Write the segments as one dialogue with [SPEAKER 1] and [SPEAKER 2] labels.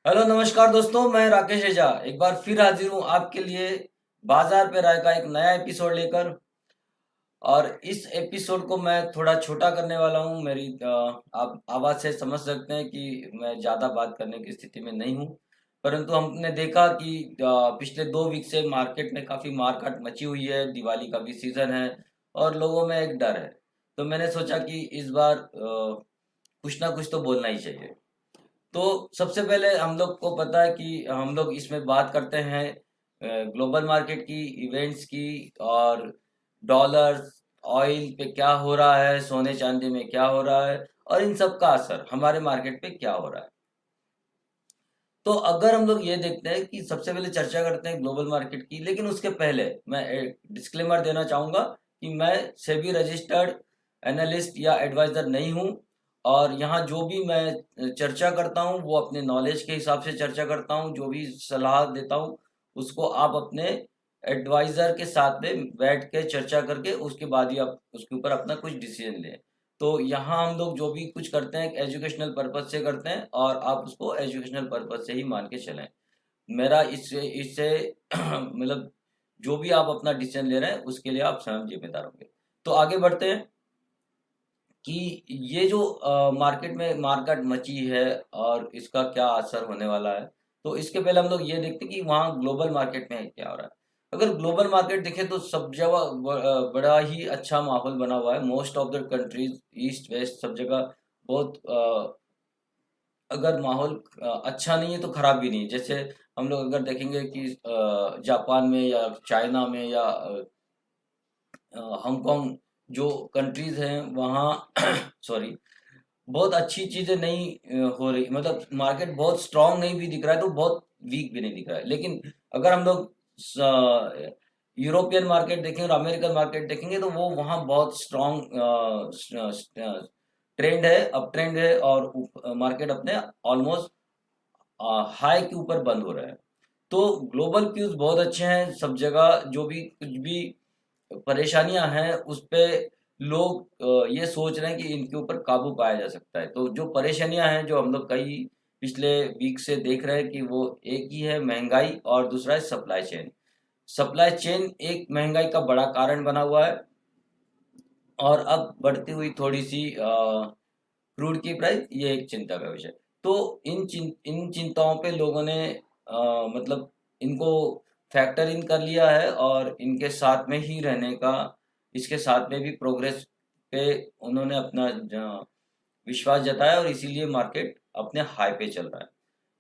[SPEAKER 1] Hello नमस्कार दोस्तों, मैं राकेश एजा एक बार फिर हाजिर हूँ आपके लिए बाजार पे राय का एक नया एपिसोड लेकर। और इस एपिसोड को मैं थोड़ा छोटा करने वाला हूँ। मेरी आप आवाज़ से समझ सकते हैं कि मैं ज़्यादा बात करने की स्थिति में नहीं हूँ। परंतु हमने देखा कि पिछले 2 वीक से मार्केट में काफ़ी मारकाट मची हुई है। दिवाली का भी सीज़न है और लोगों में एक डर है। तो मैंने सोचा कि इस बार कुछ ना कुछ तो बोलना ही चाहिए। तो सबसे पहले हम लोग को पता है कि हम लोग इसमें बात करते हैं ग्लोबल मार्केट की, इवेंट्स की, और डॉलर, ऑयल पे क्या हो रहा है, सोने चांदी में क्या हो रहा है, और इन सब का असर हमारे मार्केट पे क्या हो रहा है। तो अगर हम लोग ये देखते हैं कि सबसे पहले चर्चा करते हैं ग्लोबल मार्केट की, लेकिन उसके पहले मैं एक डिस्क्लेमर देना चाहूँगा कि मैं सेबी रजिस्टर्ड एनालिस्ट या एडवाइज़र नहीं हूँ। और यहाँ जो भी मैं चर्चा करता हूँ वो अपने नॉलेज के हिसाब से चर्चा करता हूँ। जो भी सलाह देता हूँ उसको आप अपने एडवाइज़र के साथ में बैठ के चर्चा करके उसके बाद ही आप उसके ऊपर अपना कुछ डिसीजन लें। तो यहाँ हम लोग जो भी कुछ करते हैं एजुकेशनल पर्पज से करते हैं, और आप उसको एजुकेशनल पर्पज से ही मान के चलें। मेरा इससे इससे मतलब जो भी आप अपना डिसीजन ले रहे हैं उसके लिए आप स्वयं जिम्मेदार होंगे। तो आगे बढ़ते हैं कि ये जो मार्केट में मार्केट मची है और इसका क्या असर होने वाला है। तो इसके पहले हम लोग ये देखते हैं कि वहाँ ग्लोबल मार्केट में क्या हो रहा है। अगर ग्लोबल मार्केट देखें तो सब जगह बड़ा ही अच्छा माहौल बना हुआ है। Most of the countries, east west, सब जगह बहुत अगर माहौल अच्छा नहीं है तो खराब भी नहीं है। जैसे हम लोग अगर देखेंगे कि जापान में या चाइना में या हांगकांग जो कंट्रीज हैं वहाँ सॉरी, बहुत अच्छी चीजें नहीं हो रही। मतलब मार्केट बहुत स्ट्रांग नहीं भी दिख रहा है तो बहुत वीक भी नहीं दिख रहा है। लेकिन अगर हम लोग यूरोपियन मार्केट देखेंगे और अमेरिकन मार्केट देखेंगे तो वो वहाँ बहुत स्ट्रांग ट्रेंड है, अप ट्रेंड है, और मार्केट अपने ऑलमोस्ट हाई के ऊपर बंद हो रहा है। तो ग्लोबल क्यूज बहुत अच्छे हैं। सब जगह जो भी कुछ भी परेशानियां हैं उस पे लोग ये सोच रहे हैं कि इनके ऊपर काबू पाया जा सकता है। तो जो परेशानियां हैं जो हम लोग कई पिछले वीक से देख रहे हैं कि वो एक ही है, महंगाई, और दूसरा है सप्लाई चेन। सप्लाई चेन एक महंगाई का बड़ा कारण बना हुआ है। और अब बढ़ती हुई थोड़ी सी क्रूड की प्राइस, ये एक चिंता का विषय। तो इन चिंताओं पे लोगों ने मतलब इनको फैक्टर इन कर लिया है और इनके साथ में ही रहने का, इसके साथ में भी प्रोग्रेस पे उन्होंने अपना विश्वास जताया, और इसीलिए मार्केट अपने हाई पे चल रहा है।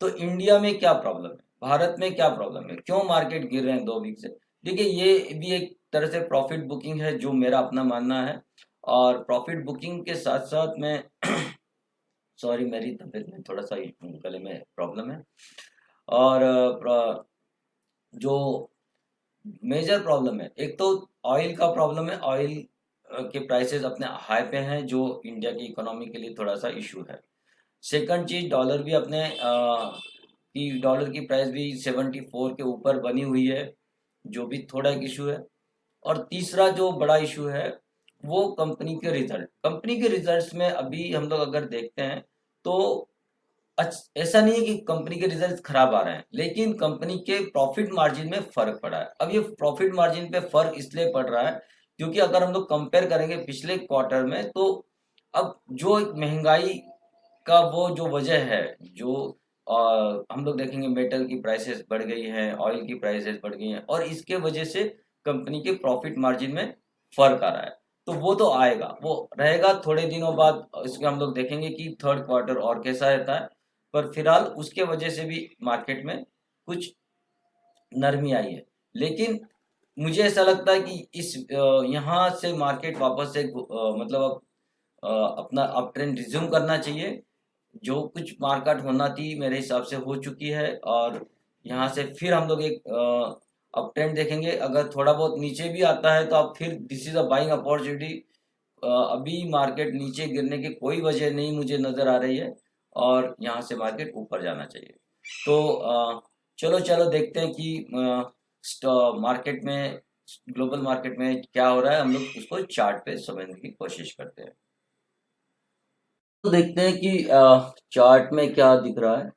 [SPEAKER 1] तो इंडिया में क्या प्रॉब्लम है, भारत में क्या प्रॉब्लम है, क्यों मार्केट गिर रहे हैं 2 वीक से? देखिए, ये भी एक तरह से प्रॉफिट बुकिंग है जो मेरा अपना मानना है। और प्रॉफिट बुकिंग के साथ साथ में सॉरी, मेरी तबीयत में थोड़ा सा गले में प्रॉब्लम है। और जो मेजर प्रॉब्लम है, एक तो ऑयल का प्रॉब्लम है। ऑयल के प्राइसेस अपने हाई पे हैं जो इंडिया की इकोनॉमी के लिए थोड़ा सा इशू है। सेकंड चीज, डॉलर भी अपने की डॉलर की प्राइस भी 74 के ऊपर बनी हुई है, जो भी थोड़ा एक इशू है। और तीसरा जो बड़ा इशू है वो कंपनी के रिजल्ट। कंपनी के रिजल्ट्स में अभी हम लोग अगर देखते हैं तो ऐसा नहीं है कि कंपनी के रिजल्ट खराब आ रहे हैं, लेकिन कंपनी के प्रॉफिट मार्जिन में फर्क पड़ा है। अब ये प्रॉफिट मार्जिन पे फर्क इसलिए पड़ रहा है क्योंकि अगर हम लोग कंपेयर करेंगे पिछले क्वार्टर में, तो अब जो एक महंगाई का वो जो वजह है, जो हम लोग देखेंगे मेटल की प्राइसेस बढ़ गई हैं, ऑयल की प्राइसेस बढ़ गई हैं, और इसके वजह से कंपनी के प्रॉफिट मार्जिन में फर्क आ रहा है। तो वो तो आएगा, वो रहेगा थोड़े दिनों बाद। इसके हम लोग देखेंगे कि थर्ड क्वार्टर और कैसा रहता है। पर फिलहाल उसके वजह से भी मार्केट में कुछ नरमी आई है। लेकिन मुझे ऐसा लगता है कि इस यहाँ से मार्केट वापस से मतलब अब अपना अप ट्रेंड रिज्यूम करना चाहिए। जो कुछ मार्केट होना थी मेरे हिसाब से हो चुकी है, और यहाँ से फिर हम लोग एक अप ट्रेंड देखेंगे। अगर थोड़ा बहुत नीचे भी आता है तो आप फिर this is a buying opportunity. अभी मार्केट नीचे गिरने की कोई वजह नहीं मुझे नज़र आ रही है, और यहाँ से मार्केट ऊपर जाना चाहिए। तो चलो चलो देखते हैं कि मार्केट में, ग्लोबल मार्केट में क्या हो रहा है। हम लोग उसको चार्ट पे समझने की कोशिश करते हैं। तो देखते हैं कि चार्ट में क्या दिख रहा है।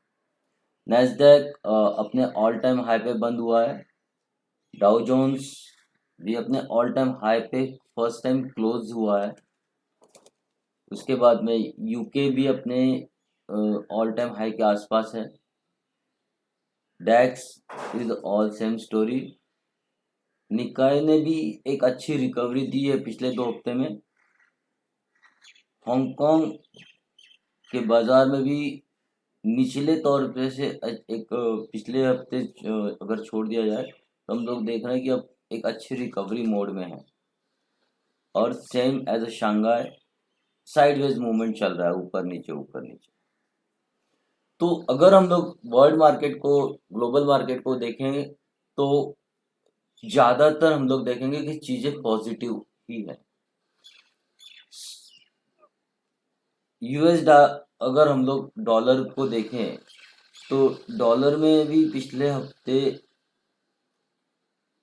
[SPEAKER 1] नैस्डैक अपने ऑल टाइम हाई पे बंद हुआ है। डाउ जोन्स भी अपने ऑल टाइम हाई पे फर्स्ट टाइम क्लोज हुआ है। उसके बाद में यूके भी अपने ऑल टाइम हाई के आसपास है। डैक्स इज ऑल सेम स्टोरी। निकाय ने भी एक अच्छी रिकवरी दी है पिछले 2 हफ्ते में। हांगकांग के बाजार में भी निचले तौर पे से एक पिछले हफ्ते अगर छोड़ दिया जाए तो हम लोग देख रहे हैं कि अब एक अच्छी रिकवरी मोड में है। और same as a Shanghai sideways movement चल रहा है, ऊपर नीचे ऊपर नीचे। तो अगर हम लोग वर्ल्ड मार्केट को, ग्लोबल मार्केट को देखें तो ज्यादातर हम लोग देखेंगे कि चीजें पॉजिटिव ही है। अगर हम लोग डॉलर को देखें तो डॉलर में भी पिछले हफ्ते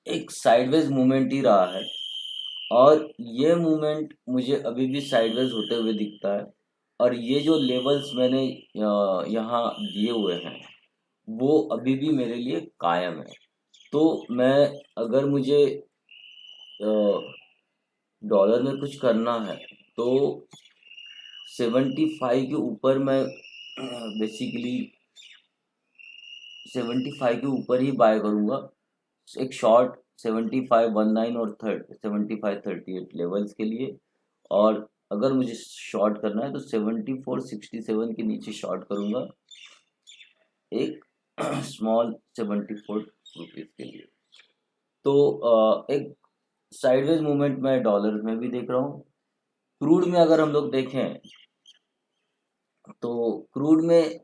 [SPEAKER 1] एक साइडवेज मूवमेंट ही रहा है और ये मूवमेंट मुझे अभी भी साइडवेज होते हुए दिखता है। और ये जो लेवल्स मैंने यहाँ दिए हुए हैं वो अभी भी मेरे लिए कायम है। तो मैं, अगर मुझे डॉलर में कुछ करना है तो 75 के ऊपर मैं बेसिकली 75 के ऊपर ही बाय करूंगा। एक शॉर्ट 75-19 और 75-38 लेवल्स के लिए। और अगर मुझे शॉर्ट करना है तो 74-67 के नीचे शॉर्ट करूंगा, एक स्मॉल 74 रुपीज के लिए। तो एक साइडवेज मूवमेंट मैं डॉलर में भी देख रहा हूँ। क्रूड में अगर हम लोग देखें तो क्रूड में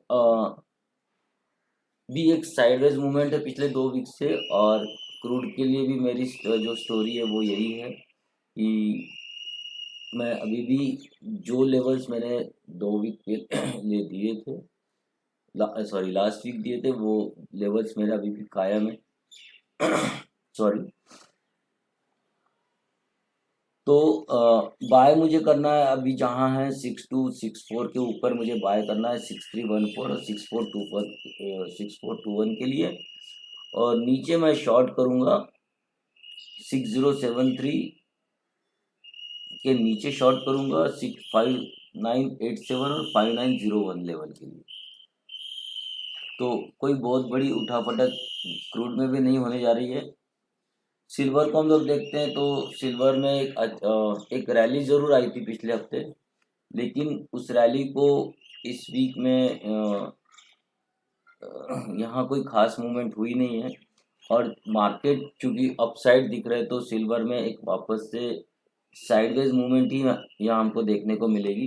[SPEAKER 1] भी एक साइडवेज मूवमेंट है पिछले 2 वीक से। और क्रूड के लिए भी मेरी जो स्टोरी है वो यही है कि मैं अभी भी जो लेवल्स मैंने 2 वीक के लिए दिए थे, सॉरी लास्ट वीक दिए थे, वो लेवल्स मेरे अभी भी कायम है। सॉरी। तो बाय मुझे करना है अभी जहाँ है 6264 के ऊपर मुझे बाय करना है 6314 और 6421 के लिए। और नीचे मैं शॉर्ट करूँगा 6073 के नीचे शॉर्ट करूँगा 5987 और 5901 लेवल के लिए। तो कोई बहुत बड़ी उठापटक क्रूड में भी नहीं होने जा रही है। सिल्वर को हम लोग देखते हैं तो सिल्वर में एक रैली जरूर आई थी पिछले हफ्ते, लेकिन उस रैली को इस वीक में यहाँ कोई खास मूवमेंट हुई नहीं है। और मार्केट चूंकि अपसाइड दिख रहे तो सिल्वर में एक वापस से साइडवेज मूवमेंट ही यहाँ हमको देखने को मिलेगी।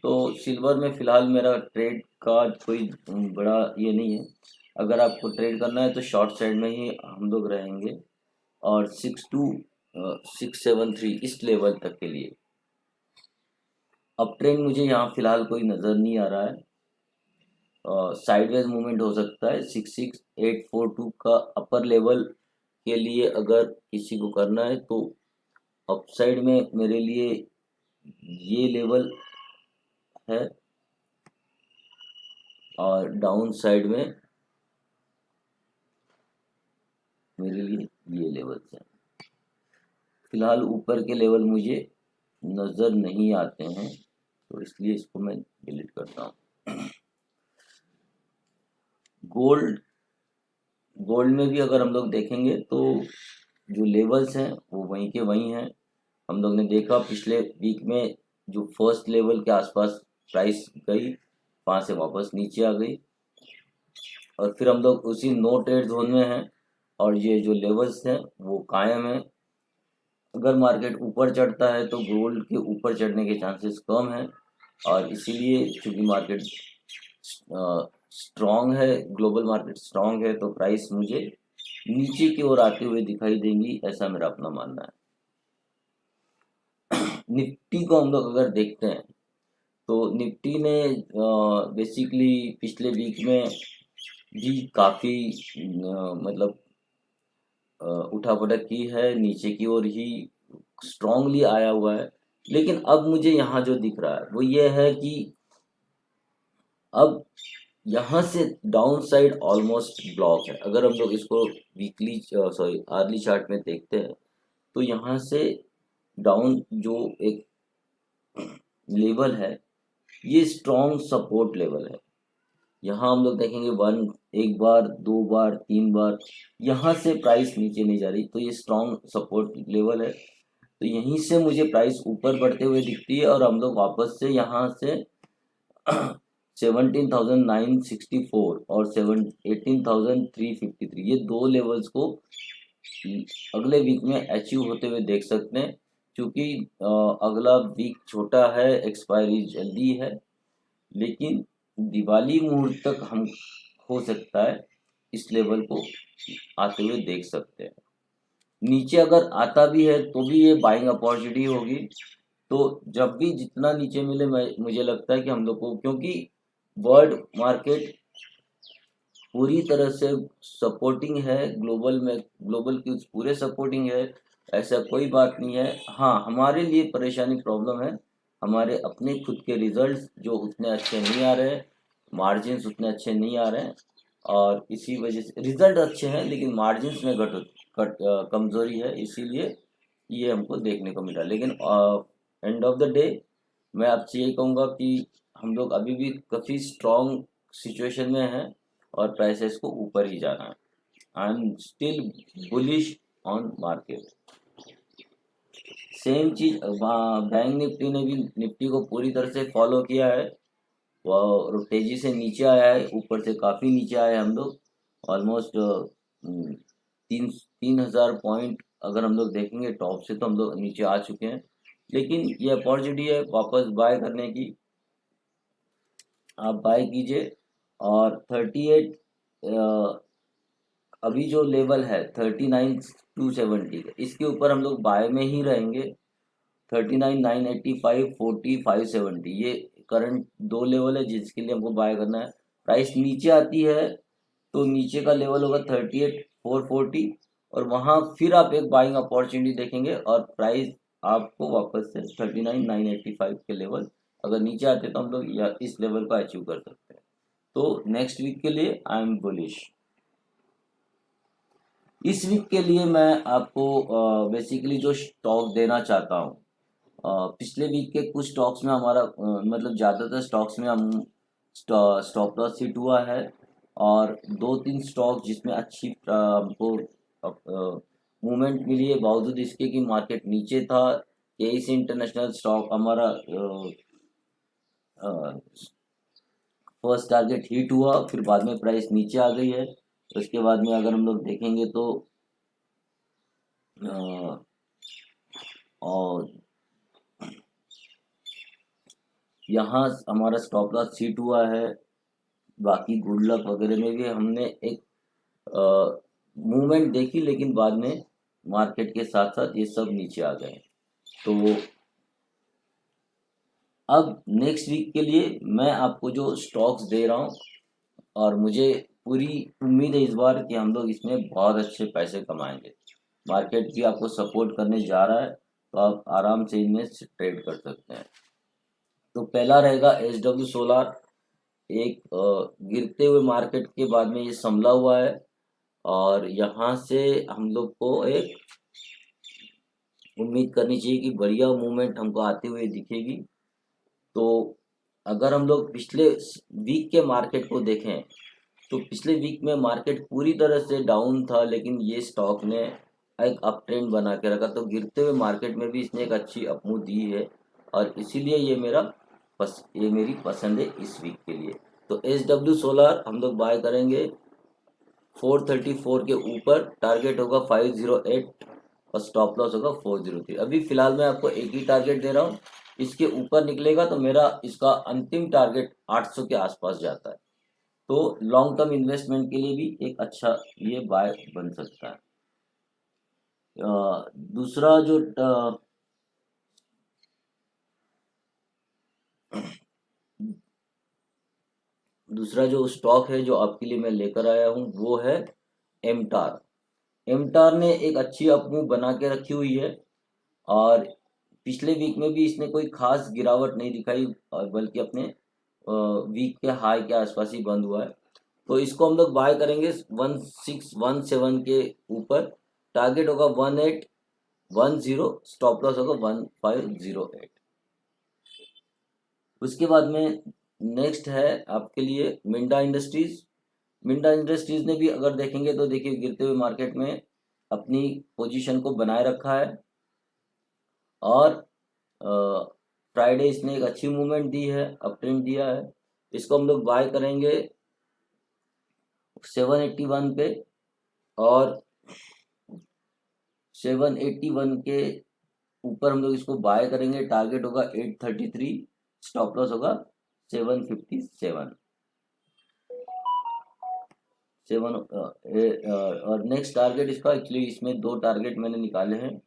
[SPEAKER 1] तो सिल्वर में फिलहाल मेरा ट्रेड का कोई बड़ा ये नहीं है। अगर आपको ट्रेड करना है तो शॉर्ट साइड में ही हम लोग रहेंगे और 62673 इस लेवल तक के लिए। अब ट्रेंड मुझे यहाँ फिलहाल कोई नज़र नहीं आ रहा है। साइडवेज मूवमेंट हो सकता है 66842 का अपर लेवल के लिए। अगर किसी को करना है तो अपसाइड में मेरे लिए ये लेवल है और डाउन साइड में मेरे लिए ये लेवल्स हैं। फिलहाल ऊपर के लेवल मुझे नज़र नहीं आते हैं तो इसलिए इसको मैं डिलीट करता हूँ। गोल्ड में भी अगर हम लोग देखेंगे तो जो लेवल्स हैं वो वहीं के वहीं हैं। हम लोग ने देखा पिछले वीक में जो फर्स्ट लेवल के आसपास प्राइस गई, वहाँ से वापस नीचे आ गई और फिर हम लोग उसी नो ट्रेड जोन में हैं और ये जो लेवल्स हैं वो कायम है। अगर मार्केट ऊपर चढ़ता है तो गोल्ड के ऊपर चढ़ने के चांसेस कम हैं और इसीलिए चूंकि मार्केट स्ट्रॉन्ग है, ग्लोबल मार्केट स्ट्रॉन्ग है, तो प्राइस मुझे नीचे की ओर आते हुए दिखाई देंगी, ऐसा मेरा अपना मानना है। निफ्टी को हम लोग अगर देखते हैं तो निफ्टी ने बेसिकली पिछले वीक में भी काफ़ी मतलब उठापटक की है, नीचे की ओर ही स्ट्रांगली आया हुआ है। लेकिन अब मुझे यहाँ जो दिख रहा है वो ये है कि अब यहाँ से डाउन साइड ऑलमोस्ट ब्लॉक है। अगर हम लोग इसको वीकली सॉरी आर्ली चार्ट में देखते हैं तो यहाँ से डाउन जो एक लेवल है ये स्ट्रॉन्ग सपोर्ट लेवल है। यहाँ हम लोग देखेंगे एक बार, दो बार, तीन बार, यहाँ से प्राइस नीचे नहीं जा रही, तो ये स्ट्रॉन्ग सपोर्ट लेवल है। तो यहीं से मुझे प्राइस ऊपर बढ़ते हुए दिखती है और हम लोग वापस से यहाँ से 17,964 और 18,353 ये दो लेवल्स को अगले वीक में अचीव होते हुए देख सकते हैं। क्योंकि अगला वीक छोटा है, एक्सपायरी जल्दी है, लेकिन दिवाली मुहूर्त तक हम हो सकता है इस लेवल को आते हुए देख सकते हैं। नीचे अगर आता भी है तो भी ये बाइंग अपॉर्चुनिटी होगी। तो जब भी जितना नीचे मिले मुझे लगता है कि हम लोग को, क्योंकि वर्ल्ड मार्केट पूरी तरह से सपोर्टिंग है, ग्लोबल की पूरे सपोर्टिंग है, ऐसा कोई बात नहीं है। हाँ, हमारे लिए परेशानी प्रॉब्लम है, हमारे अपने खुद के रिजल्ट्स जो उतने अच्छे नहीं आ रहे हैं, मार्जिन्स उतने अच्छे नहीं आ रहे हैं, और इसी वजह से रिजल्ट अच्छे हैं लेकिन मार्जिन्स में कमजोरी है, इसीलिए ये हमको देखने को मिला। लेकिन एंड ऑफ द डे मैं आपसे यही कहूँगा कि हम लोग अभी भी काफ़ी स्ट्रॉन्ग सिचुएशन में हैं और प्राइसेस को ऊपर ही जाना है। I am still bullish on market. Same चीज बैंक निफ्टी ने भी निफ्टी को पूरी तरह से फॉलो किया है, और तेजी से नीचे आया है, ऊपर से काफ़ी नीचे आए हम लोग, ऑलमोस्ट 3,000 पॉइंट अगर हम लोग देखेंगे टॉप से तो हम लोग नीचे आ चुके हैं। लेकिन ये अपॉर्चुनिटी है वापस बाय करने की, आप बाय कीजिए। और 38 अभी जो लेवल है 39,270 इसके ऊपर हम लोग बाय में ही रहेंगे। 39,985, 40, 570 ये करंट दो लेवल है जिसके लिए हमको बाय करना है। प्राइस नीचे आती है तो नीचे का लेवल होगा 38,440, और वहाँ फिर आप एक बाइंग अपॉर्चुनिटी देखेंगे और प्राइस आपको वापस से 39,985 के लेवल अगर नीचे आते तो हम लोग या इस लेवल को अचीव कर सकते हैं। तो नेक्स्ट वीक के लिए आई एम बुलिश। इस वीक के लिए मैं आपको बेसिकली जो स्टॉक देना चाहता हूँ, पिछले वीक के कुछ स्टॉक्स में हमारा मतलब ज़्यादातर स्टॉक्स में हम स्टॉप लॉस हिट हुआ है, और दो तीन स्टॉक जिसमें अच्छी हमको मूवमेंट मिली है बावजूद इसके कि मार्केट नीचे था। केसी इंटरनेशनल स्टॉक हमारा फर्स्ट टारगेट हिट हुआ, फिर बाद में प्राइस नीचे आ गई है। उसके बाद में अगर हम लोग देखेंगे तो और यहाँ हमारा स्टॉप लॉस हिट हुआ है। बाकी गुड लक वगैरह में भी हमने एक मूवमेंट देखी, लेकिन बाद में मार्केट के साथ साथ ये सब नीचे आ गए। तो अब नेक्स्ट वीक के लिए मैं आपको जो स्टॉक्स दे रहा हूँ, और मुझे पूरी उम्मीद है इस बार कि हम लोग इसमें बहुत अच्छे पैसे कमाएंगे। मार्केट भी आपको सपोर्ट करने जा रहा है, तो आप आराम से इनमें ट्रेड कर सकते हैं। तो पहला रहेगा SW सोलार। एक गिरते हुए मार्केट के बाद में ये संभला हुआ है, और यहाँ से हम लोग को एक उम्मीद करनी चाहिए कि बढ़िया मूवमेंट हमको आते हुए दिखेगी। तो अगर हम लोग पिछले वीक के मार्केट को देखें तो पिछले वीक में मार्केट पूरी तरह से डाउन था, लेकिन ये स्टॉक ने एक अप ट्रेंड बना के रखा। तो गिरते हुए मार्केट में भी इसने एक अच्छी अपमूव दी है, और इसीलिए ये मेरी पसंद है इस वीक के लिए। तो SW सोलार हम लोग बाय करेंगे 434 के ऊपर, टारगेट होगा 508 और स्टॉप लॉस होगा 403। अभी फिलहाल मैं आपको एक ही टारगेट दे रहा हूँ, इसके ऊपर निकलेगा तो मेरा इसका अंतिम टारगेट 800 के आसपास जाता है। तो लॉन्ग टर्म इन्वेस्टमेंट के लिए भी एक अच्छा ये बाय बन सकता है। दूसरा जो दूसरा जो स्टॉक है जो आपके लिए मैं लेकर आया हूँ वो है एमटार। एमटार ने एक अच्छी अपमूव बना के रखी हुई है, और पिछले वीक में भी इसने कोई खास गिरावट नहीं दिखाई, और बल्कि अपने वीक के हाई के आसपास ही बंद हुआ है, तो इसको हम लोग बाय करेंगे 1617 के ऊपर। टारगेट होगा 1810, स्टॉप लॉस होगा 1508। उसके बाद में नेक्स्ट है आपके लिए मिंडा इंडस्ट्रीज। मिंडा इंडस्ट्रीज ने भी अगर देखेंगे तो देखिए गिरते हुए मार्केट में अपनी पोजीशन को बनाए रखा है, और फ्राइडे इसने एक अच्छी मूवमेंट दी है, अप ट्रेंड दिया है। इसको हम लोग बाय करेंगे 781 पे, और 781 के ऊपर हम लोग इसको बाय करेंगे। टारगेट होगा 833, स्टॉप लॉस होगा 757 7। और नेक्स्ट टारगेट इसका, एक्चुअली इसमें दो टारगेट मैंने निकाले हैं,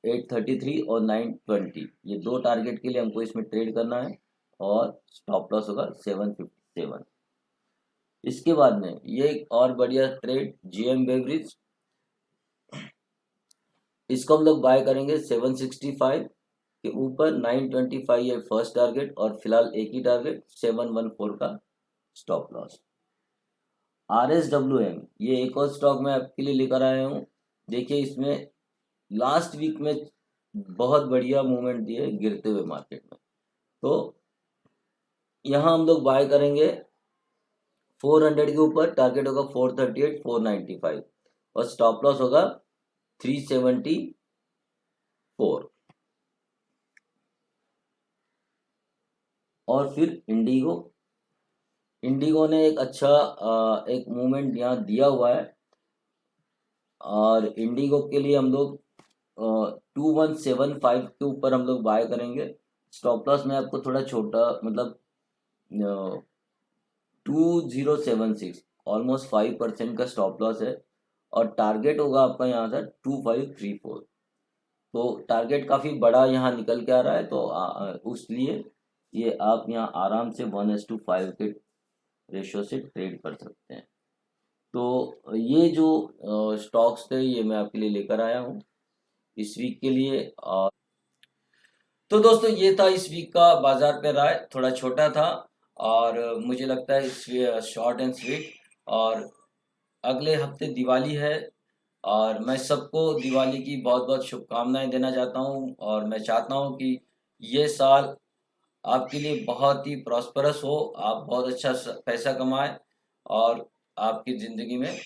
[SPEAKER 1] 833 और 920। ये दो टारगेट के लिए हमको इसमें ट्रेड करना है, और स्टॉप लॉस होगा 757। इसके बाद में ये एक और बढ़िया ट्रेड जीएम बेवरेज, इसको हम लोग बाय करेंगे 765 के ऊपर। 925 है फर्स्ट टारगेट, और फिलहाल एक ही टारगेट 714 का स्टॉप लॉस। RSWM, ये एक और स्टॉक मैं आपके लिए लेकर आया हूँ। देखिए इसमें लास्ट वीक में बहुत बढ़िया मूवमेंट दिए गिरते हुए मार्केट में, तो यहाँ हम लोग बाय करेंगे 400 के ऊपर। टारगेट होगा 438, 495, और स्टॉप लॉस होगा 374। और फिर इंडिगो ने एक अच्छा एक मूवमेंट यहाँ दिया हुआ है, और इंडिगो के लिए हम लोग 2175 के ऊपर हम लोग बाय करेंगे। स्टॉप लॉस में आपको थोड़ा छोटा, मतलब 2076, ऑलमोस्ट 5% का स्टॉप लॉस है, और टारगेट होगा आपका यहाँ से 2534। तो टारगेट काफ़ी बड़ा यहाँ निकल के आ रहा है, तो उसलिए ये आप यहाँ आराम से 1:5 के रेशो से ट्रेड कर सकते हैं। तो ये जो स्टॉक्स थे ये मैं आपके लिए लेकर आया हूँ इस वीक के लिए। और तो दोस्तों ये था इस वीक का बाजार पे राय, थोड़ा छोटा था, और मुझे लगता है शॉर्ट एंड स्वीट। और अगले हफ्ते दिवाली है, और मैं सबको दिवाली की बहुत बहुत शुभकामनाएं देना चाहता हूं, और मैं चाहता हूं कि ये साल आपके लिए बहुत ही प्रॉस्परस हो, आप बहुत अच्छा पैसा कमाएं, और आपकी ज़िंदगी में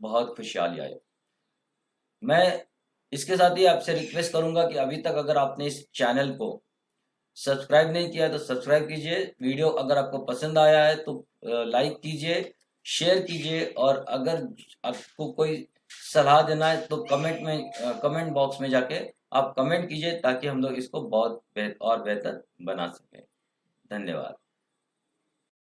[SPEAKER 1] बहुत खुशहाली आए। मैं इसके साथ ही आपसे रिक्वेस्ट करूंगा कि अभी तक अगर आपने इस चैनल को सब्सक्राइब नहीं किया तो सब्सक्राइब कीजिए। वीडियो अगर आपको पसंद आया है तो लाइक कीजिए, शेयर कीजिए, और अगर आपको कोई सलाह देना है तो कमेंट बॉक्स में जाके आप कमेंट कीजिए, ताकि हम लोग इसको बहुत और बेहतर बना सकें। धन्यवाद।